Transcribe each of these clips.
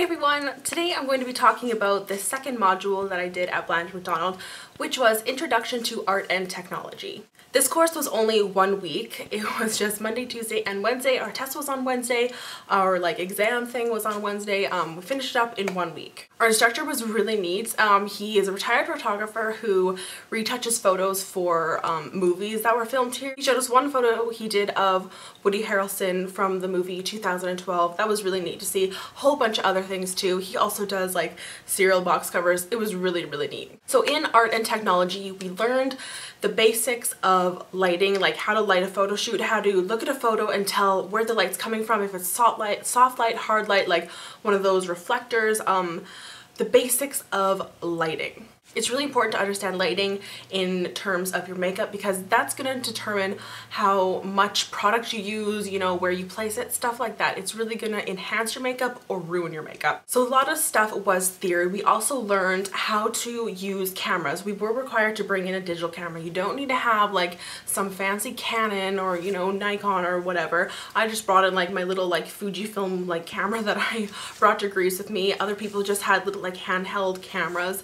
everyone! Today I'm going to be talking about the second module that I did at Blanche Macdonald, which was Introduction to Art and Technology. This course was only 1 week. It was just Monday, Tuesday, and Wednesday. Our test was on Wednesday. Our exam thing was on Wednesday. We finished it up in 1 week. Our instructor was really neat. He is a retired photographer who retouches photos for movies that were filmed here. He showed us one photo he did of Woody Harrelson from the movie 2012. That was really neat to see. A whole bunch of other things too. He also does like cereal box covers. It was really neat. So in art and technology, we learned the basics of lighting, like how to light a photo shoot, how to look at a photo and tell where the light's coming from, if it's soft light, hard light, like one of those reflectors, the basics of lighting. It's really important to understand lighting in terms of your makeup because that's going to determine how much product you use, you know, where you place it, stuff like that. It's really going to enhance your makeup or ruin your makeup. So a lot of stuff was theory. We also learned how to use cameras. We were required to bring in a digital camera. You don't need to have like some fancy Canon or, you know, Nikon or whatever. I just brought in like my little like Fujifilm like camera that I brought to Greece with me. Other people just had little like handheld cameras.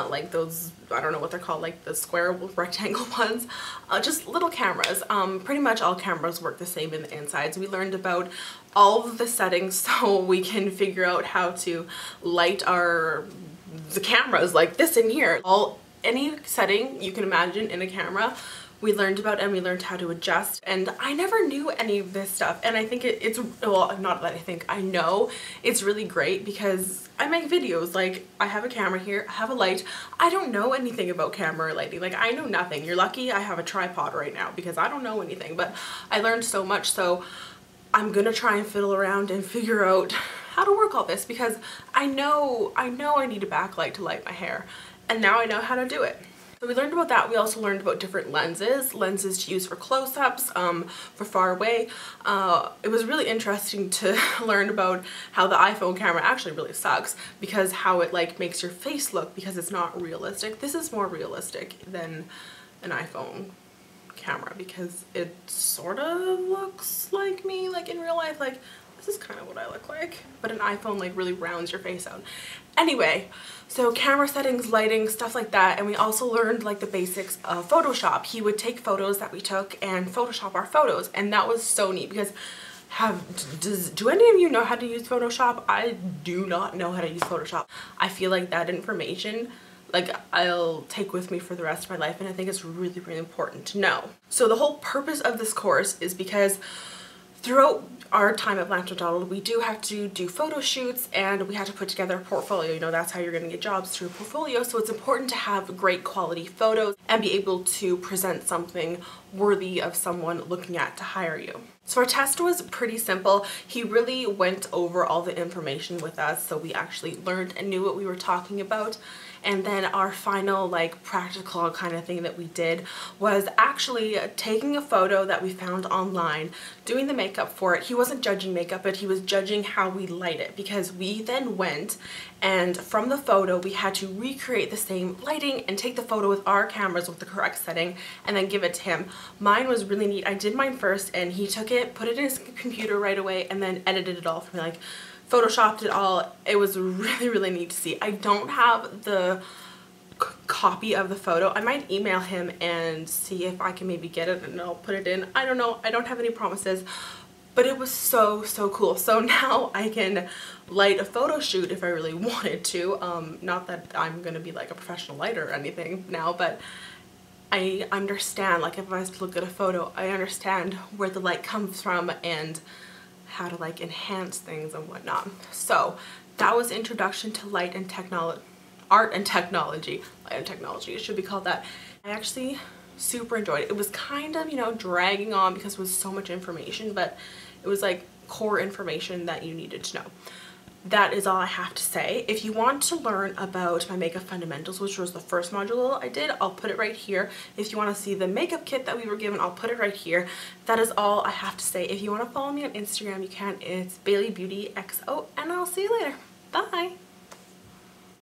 Like those, I don't know what they're called, like the square rectangle ones, just little cameras. Pretty much all cameras work the same in the insides. We learned about all of the settings so we can figure out how to light the cameras like this in here. Any setting you can imagine in a camera we learned about, and we learned how to adjust, and I never knew any of this stuff, and I think it's well, not that I think, I know it's really great because I make videos. Like, I have a camera here, I have a light. I don't know anything about camera lighting. Like, I know nothing. You're lucky I have a tripod right now because I don't know anything, but I learned so much, so I'm gonna try and fiddle around and figure out how to work all this because I know I need a backlight to light my hair, and now I know how to do it. So we learned about that. We also learned about different lenses to use for close-ups, for far away. It was really interesting to learn about how the iPhone camera actually really sucks because how it like makes your face look because it's not realistic. This is more realistic than an iPhone camera because it sort of looks like me, like in real life. Like, this is kind of what I look like, but an iPhone like really rounds your face out. Anyway, so camera settings, lighting, stuff like that, and we also learned like the basics of Photoshop. He would take photos that we took and Photoshop our photos, and that was so neat because do any of you know how to use Photoshop? I do not know how to use Photoshop. I feel like that information like I'll take with me for the rest of my life, and I think it's really important to know. So the whole purpose of this course is because throughout our time at Blanche Macdonald, we do have to do photo shoots and we have to put together a portfolio. You know, that's how you're going to get jobs, through a portfolio. So it's important to have great quality photos and be able to present something worthy of someone looking at to hire you. So our test was pretty simple. He really went over all the information with us, so we actually learned and knew what we were talking about. And then our final like practical kind of thing that we did was actually taking a photo that we found online, doing the makeup for it. He wasn't judging makeup, but he was judging how we light it, because we then went and from the photo we had to recreate the same lighting and take the photo with our cameras with the correct setting and then give it to him. Mine was really neat. I did mine first and he took it, put it in his computer right away, and then edited it all for me, like Photoshopped it all. It was really neat to see. I don't have the copy of the photo. I might email him and see if I can maybe get it and I'll put it in. I don't know. I don't have any promises, but it was so cool. So now I can light a photo shoot if I really wanted to. Not that I'm gonna be like a professional lighter or anything now, but I understand, like if I was to look at a photo, I understand where the light comes from and how to like enhance things and whatnot. So that was Introduction to Art and Technology. It should be called that. I actually super enjoyed it. It was kind of, you know, dragging on because it was so much information, but it was like core information that you needed to know. That is all I have to say. If you want to learn about my makeup fundamentals, which was the first module I did, I'll put it right here. If you want to see the makeup kit that we were given, I'll put it right here. That is all I have to say. If you want to follow me on Instagram, you can. It's Bailey Beauty XO, and I'll see you later. Bye!